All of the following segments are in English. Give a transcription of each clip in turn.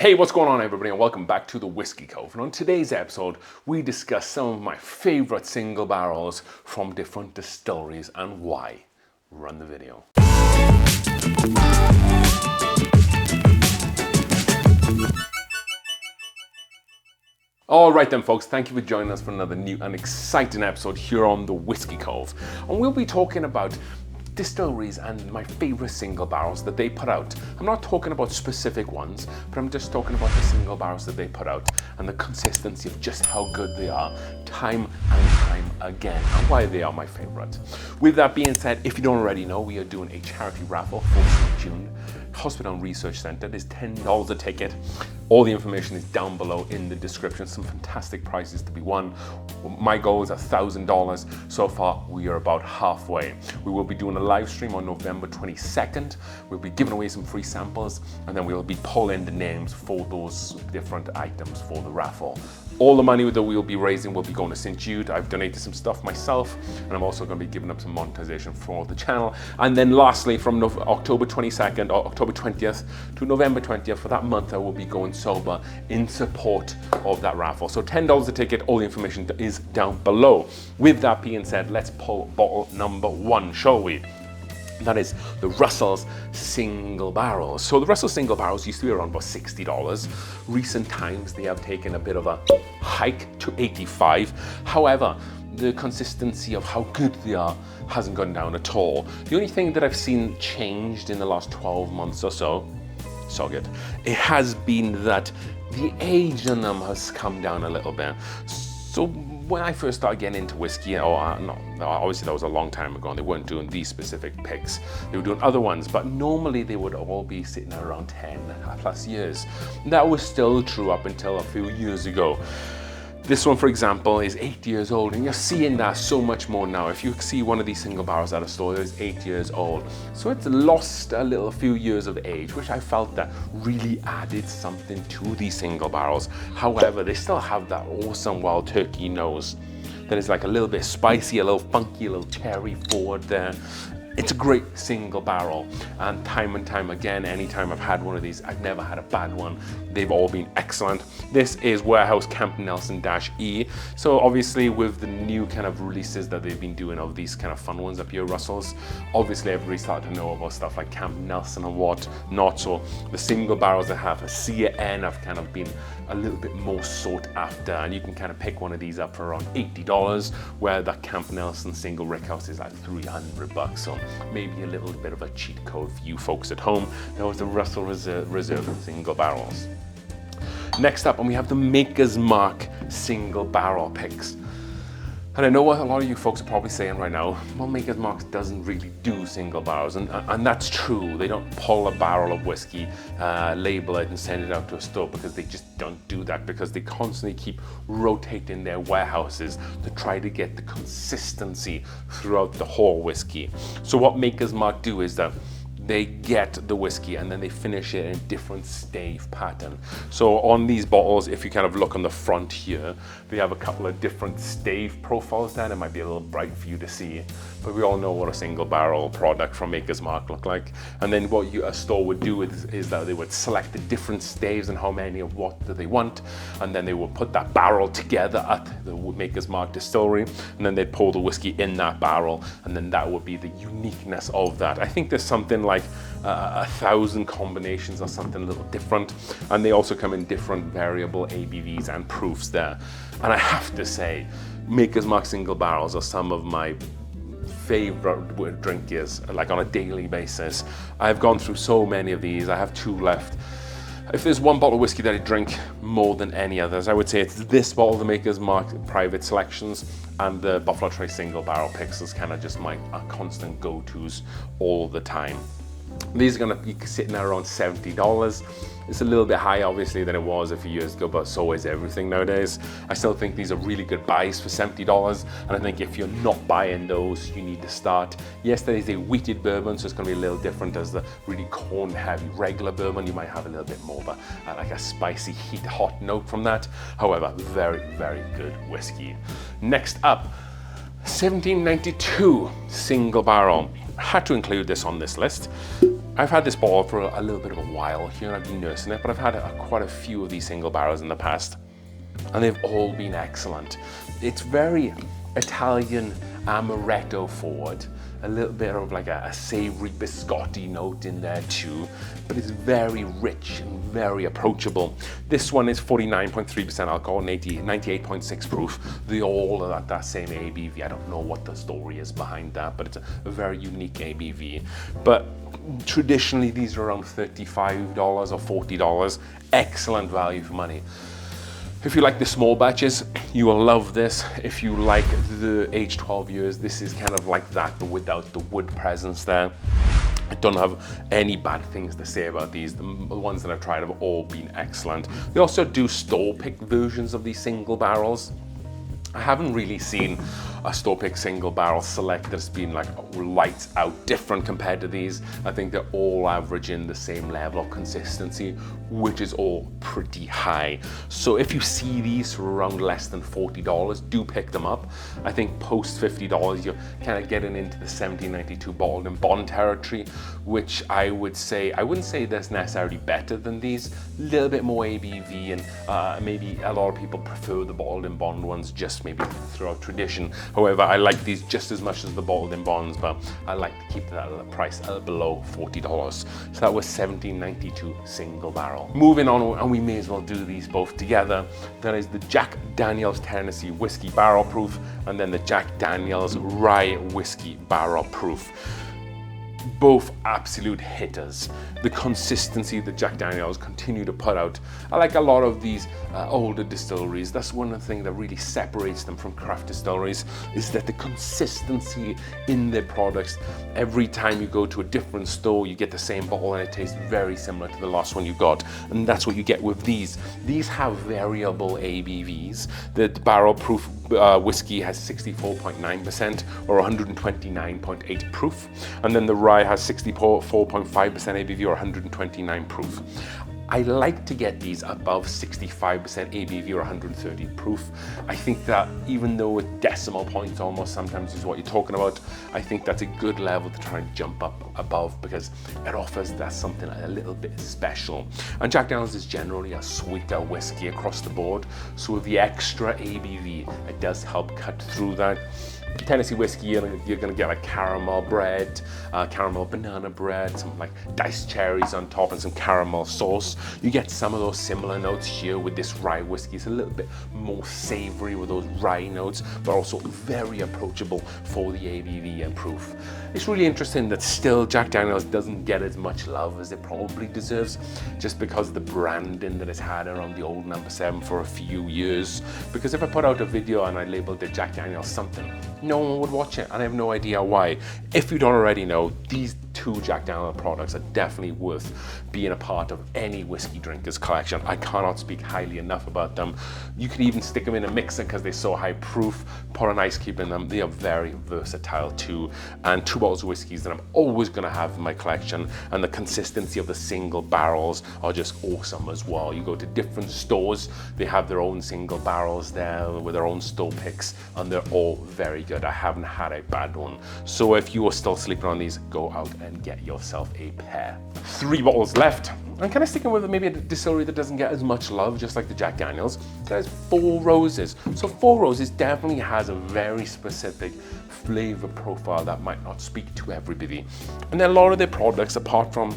Hey, what's going on everybody, and welcome back to the Whiskey Cove. And on today's episode, we discuss some of my favorite single barrels from different distilleries and why. Run the video. All right then folks, thank you for joining us for another new and exciting episode here on the Whiskey Cove. And we'll be talking about distilleries and my favorite single barrels that they put out. I'm not talking about specific ones, but I'm just talking about the single barrels that they put out and the consistency of just how good they are time and time again and why they are my favorite. With that being said, if you don't already know, we are doing a charity raffle for June. Hospital and Research Center. It is $10 a ticket. All the information is down below in the description. Some fantastic prizes to be won. My goal is $1,000. So far, we are about halfway. We will be doing a live stream on November 22nd. We'll be giving away some free samples, and then we'll be pulling the names for those different items for the raffle. All the money that we'll be raising will be going to St. Jude. I've donated some stuff myself, and I'm also going to be giving up some monetization for the channel. And then lastly, from October 22nd or October 20th to November 20th, for that month, I will be going sober in support of that raffle. So $10 a ticket, all the information is down below. With that being said, let's pull bottle number one, shall we? That is the Russell's Single Barrels. So the Russell's Single Barrels used to be around about $60. Recent times, they have taken a bit of a hike to $85. However, the consistency of how good they are hasn't gone down at all. The only thing that I've seen changed in the last 12 months or so, it has been that the age on them has come down a little bit. So when I first started getting into whiskey, obviously that was a long time ago, and they weren't doing these specific picks. They were doing other ones, but normally they would all be sitting around 10 plus years. That was still true up until a few years ago. This one, for example, is 8 years old, and you're seeing that so much more now. If you see one of these single barrels at a store, it's 8 years old. So it's lost a few years of age, which I felt that really added something to these single barrels. However, they still have that awesome wild turkey nose that is like a little bit spicy, a little funky, a little cherry forward there. It's a great single barrel, and time again, anytime I've had one of these, I've never had a bad one. They've all been excellent. This is Warehouse Camp Nelson-E. So obviously with the new kind of releases that they've been doing of these kind of fun ones up here, Russell's, obviously everybody started to know about stuff like Camp Nelson and what not. So the single barrels that have a CN have kind of been a little bit more sought after, and you can kind of pick one of these up for around $80, where the Camp Nelson single rickhouse is like $300. So maybe a little bit of a cheat code for you folks at home. That was the Russell Reserve single barrels. Next up, and we have the Maker's Mark single barrel picks. And I know what a lot of you folks are probably saying right now, well, Maker's Mark doesn't really do single barrels, and that's true. They don't pull a barrel of whiskey, label it, and send it out to a store, because they just don't do that, because they constantly keep rotating their warehouses to try to get the consistency throughout the whole whiskey. So what Maker's Mark do is that they get the whiskey and then they finish it in a different stave pattern. So on these bottles, if you kind of look on the front here, they have a couple of different stave profiles there. It might be a little bright for you to see, but we all know what a single barrel product from Maker's Mark look like. And then what a store would do is that they would select the different staves and how many of what do they want, and then they would put that barrel together at the Maker's Mark distillery, and then they'd pour the whiskey in that barrel, and then that would be the uniqueness of that. I think there's something like 1,000 combinations or something a little different, and they also come in different variable ABVs and proofs there. And I have to say, Maker's Mark single barrels are some of my favorite drinkers, like on a daily basis. I've gone through so many of these. I have 2 left. If there's one bottle of whiskey that I drink more than any others, I would say it's this bottle, the Maker's Mark Private Selections, and the Buffalo Trace Single Barrel Picks is kind of just my constant go-tos all the time. These are going to be sitting at around $70. It's a little bit higher, obviously, than it was a few years ago, but so is everything nowadays. I still think these are really good buys for $70, and I think if you're not buying those, you need to start. Yes, there is a wheated bourbon, so it's going to be a little different as the really corn-heavy regular bourbon. You might have a little bit more of a, like a spicy, hot note from that. However, very, very good whiskey. Next up, 1792 single barrel. Had to include this on this list. I've had this bottle for a little bit of a while here, and I've been nursing it, but I've had quite a few of these single barrels in the past, and they've all been excellent. It's very Italian amaretto forward, a little bit of like a savory biscotti note in there too, but it's very rich and very approachable. This one is 49.3% alcohol and 98.6 proof. They all are at that same ABV. I don't know what the story is behind that, but it's a very unique ABV. But traditionally these are around $35 or $40. Excellent value for money. If you like the small batches, you will love this. If you like the aged 12 years, this is kind of like that, but without the wood presence there. I don't have any bad things to say about these. The ones that I've tried have all been excellent. They also do store-picked versions of these single barrels. I haven't really seen a store-picked single barrel select that's been like lights out different compared to these. I think they're all averaging the same level of consistency, which is all pretty high. So if you see these for around less than $40, do pick them up. I think post $50, you're kind of getting into the 1792 bottled in bond territory, which I would say, I wouldn't say that's necessarily better than these. A little bit more ABV, and maybe a lot of people prefer the bottled in bond ones, just maybe throughout tradition. However, I like these just as much as the bottled in bonds, but I like to keep that at a price below $40. So that was 1792 single barrel. Moving on, and we may as well do these both together. That is the Jack Daniel's Tennessee Whiskey Barrel Proof, and then the Jack Daniel's Rye Whiskey Barrel Proof. Both absolute hitters. The consistency that Jack Daniel's continue to put out. I like a lot of these older distilleries. That's one of the things that really separates them from craft distilleries, is that the consistency in their products. Every time you go to a different store, you get the same bottle and it tastes very similar to the last one you got. And that's what you get with these. These have variable ABVs. The barrel proof whiskey has 64.9% or 129.8 proof. And then the rye has 64.5% ABV or 129 proof. I like to get these above 65% ABV or 130 proof. I think that even though with decimal points almost sometimes is what you're talking about, I think that's a good level to try and jump up above, because it offers that something a little bit special. And Jack Daniel's is generally a sweeter whiskey across the board, so with the extra ABV, it does help cut through that. Tennessee whiskey, you're gonna get like caramel bread, caramel banana bread, some like diced cherries on top, and some caramel sauce. You get some of those similar notes here with this rye whiskey. It's a little bit more savory with those rye notes, but also very approachable for the ABV and proof. It's really interesting that still Jack Daniel's doesn't get as much love as it probably deserves, just because of the branding that it's had around the old number 7 for a few years. Because if I put out a video and I labeled it Jack Daniel's something, no one would watch it, and I have no idea why. If you don't already know, these two Jack Daniel's products are definitely worth being a part of any whiskey drinker's collection. I cannot speak highly enough about them. You could even stick them in a mixer because they're so high proof, put an ice cube in them. They are very versatile too, and two bottles of whiskeys that I'm always going to have in my collection, and the consistency of the single barrels are just awesome as well. You go to different stores, they have their own single barrels there with their own store picks, and they're all very good. I haven't had a bad one. So if you are still sleeping on these, go out and get yourself a pair. 3 bottles left. I'm kind of sticking with maybe a distillery that doesn't get as much love, just like the Jack Daniel's. There's Four Roses. So Four Roses definitely has a very specific flavor profile that might not speak to everybody. And then a lot of their products, apart from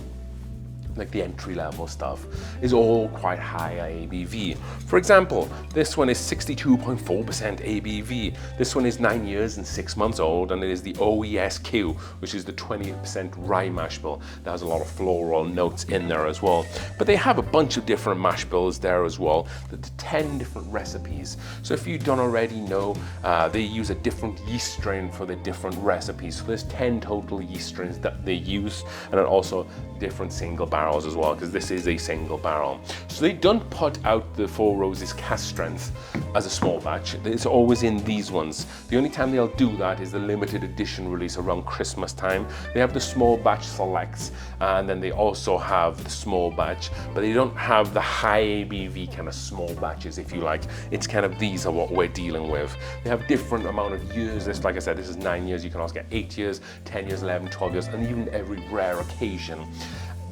like the entry-level stuff, is all quite high ABV. For example, this one is 62.4% ABV. This one is 9 years and 6 months old, and it is the OESQ, which is the 20% rye mash bill. That has a lot of floral notes in there as well. But they have a bunch of different mash bills there as well. There's 10 different recipes. So if you don't already know, they use a different yeast strain for the different recipes. So there's 10 total yeast strains that they use, and then also different single barrels barrels as well, because this is a single barrel. So they don't put out the Four Roses cask strength as a small batch. It's always in these ones. The only time they'll do that is the limited edition release around Christmas time. They have the small batch selects, and then they also have the small batch, but they don't have the high ABV kind of small batches, if you like. It's kind of, these are what we're dealing with. They have different amount of years. This, like I said, this is 9 years. You can also get 8 years, 10 years, 11, 12 years, and even every rare occasion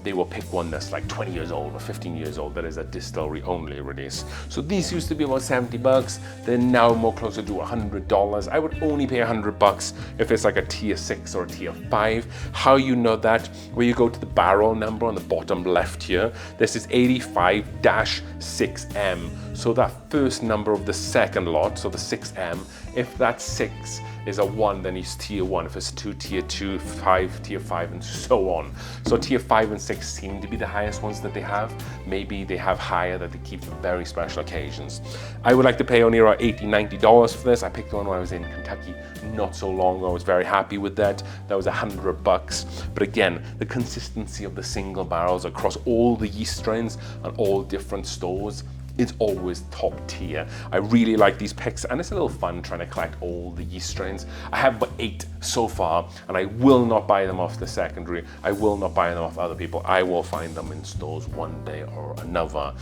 they will pick one that's like 20 years old or 15 years old that is a distillery only release. So these used to be about 70 bucks. They're now more closer to $100. I would only pay 100 bucks if it's like a tier 6 or a tier 5. How you know that? Where you go to the barrel number on the bottom left here, this is 85-6M. So that first number of the second lot, so the 6M, if that 6 is a 1, then it's tier 1. If it's 2, tier 2, 5, tier 5, and so on. So tier 5 and 6 seem to be the highest ones that they have. Maybe they have higher that they keep for very special occasions. I would like to pay only around $80, $90 for this. I picked one when I was in Kentucky not so long ago. I was very happy with that. That was 100 bucks. But again, the consistency of the single barrels across all the yeast strains and all different stores, it's always top tier. I really like these picks, and it's a little fun trying to collect all the yeast strains. I have about 8 so far, and I will not buy them off the secondary. I will not buy them off other people. I will find them in stores one day or another.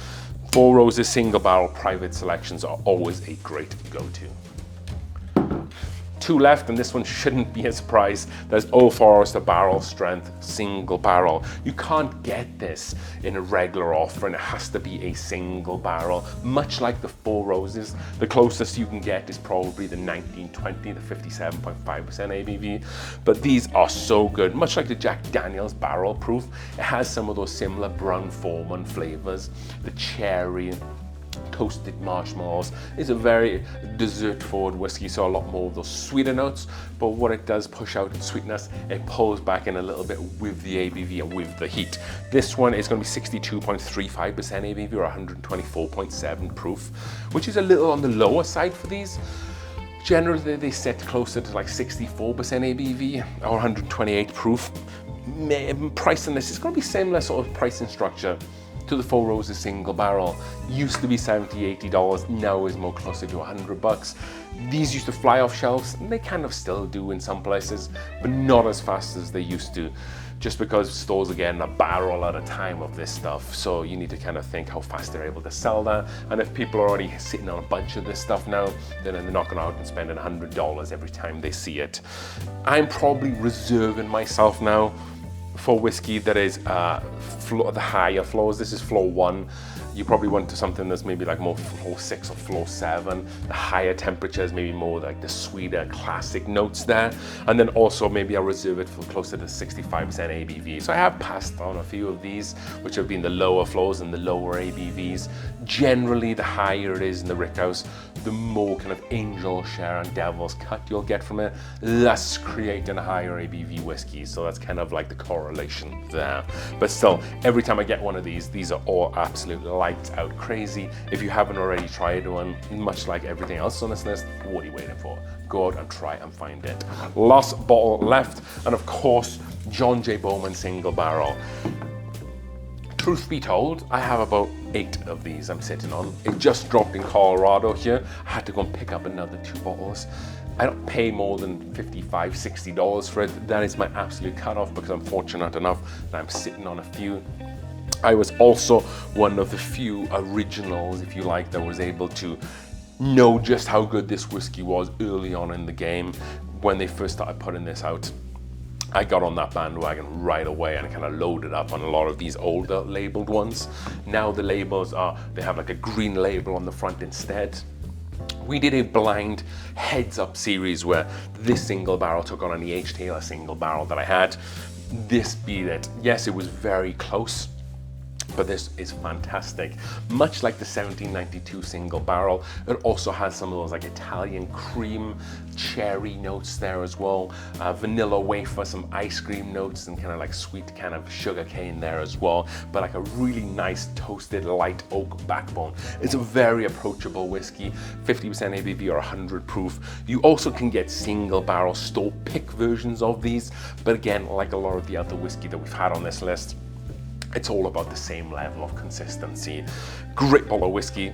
Four Roses single barrel private selections are always a great go-to. 2 left, and this one shouldn't be a surprise. There's Old Forester barrel strength single barrel. You can't get this in a regular offer, and it has to be a single barrel. Much like the Four Roses, the closest you can get is probably the 1920, the 57.5% ABV. But these are so good. Much like the Jack Daniel's barrel proof, it has some of those similar Brown-Forman flavors. The cherry, toasted marshmallows. It's a very dessert forward whiskey, so a lot more of those sweeter notes, but what it does push out in sweetness, it pulls back in a little bit with the ABV and with the heat. This one is going to be 62.35% ABV or 124.7 proof, which is a little on the lower side for these. Generally they sit closer to like 64% ABV or 128 proof. Price on this is going to be similar sort of pricing structure to the Four Roses single barrel. Used to be $70, $80, now is more closer to 100 bucks. These used to fly off shelves, and they kind of still do in some places, but not as fast as they used to, just because stores are getting a barrel at a time of this stuff. So you need to kind of think how fast they're able to sell that. And if people are already sitting on a bunch of this stuff now, then they're not going out and spending $100 every time they see it. I'm probably reserving myself now for whiskey that is the higher floors. This is floor 1. You probably want to something that's maybe like more floor 6 or floor 7. The higher temperatures, maybe more like the sweeter classic notes there. And then also maybe I'll reserve it for closer to 65% ABV. So I have passed on a few of these, which have been the lower floors and the lower ABVs. Generally, the higher it is in the rickhouse, the more kind of angel share and devil's cut you'll get from it, thus creating a higher ABV whiskey. So that's kind of like the correlation there. But still, every time I get one of these are all absolutely lights out crazy. If you haven't already tried one, much like everything else on this list, what are you waiting for? Go out and try and find it. Last bottle left, and of course, J Bowman single barrel. Truth be told, I have about 8 of these I'm sitting on. It just dropped in Colorado here. I had to go and pick up another 2 bottles. I don't pay more than $55, $60 for it. That is my absolute cutoff because I'm fortunate enough that I'm sitting on a few. I was also one of the few originals, if you like, that was able to know just how good this whiskey was early on in the game. When they first started putting this out, I got on that bandwagon right away and kind of loaded up on a lot of these older labeled ones. Now the labels they have like a green label on the front instead. We did a blind heads up series where this single barrel took on the H. Taylor single barrel that I had. This beat it. Yes, it was very close, but this is fantastic. Much like the 1792 single barrel, it also has some of those like Italian cream, cherry notes there as well, vanilla wafer, some ice cream notes, and kind of like sweet kind of sugar cane there as well, but like a really nice toasted light oak backbone. It's a very approachable whiskey, 50% ABV or 100 proof. You also can get single barrel store pick versions of these, but again, like a lot of the other whiskey that we've had on this list, It's all about the same level of consistency. Great bottle of whiskey.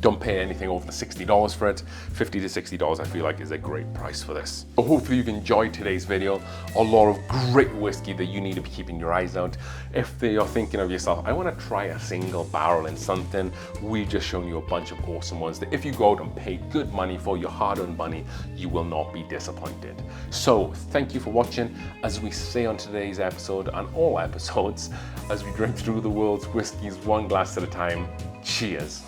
Don't pay anything over the $60 for it. $50 to $60 I feel like is a great price for this. So hopefully you've enjoyed today's video. A lot of great whiskey that you need to be keeping your eyes out. If you're thinking of yourself, I want to try a single barrel in something, we've just shown you a bunch of awesome ones that if you go out and pay good money for your hard-earned money, you will not be disappointed. So thank you for watching. As we say on today's episode and all episodes, as we drink through the world's whiskeys one glass at a time, cheers.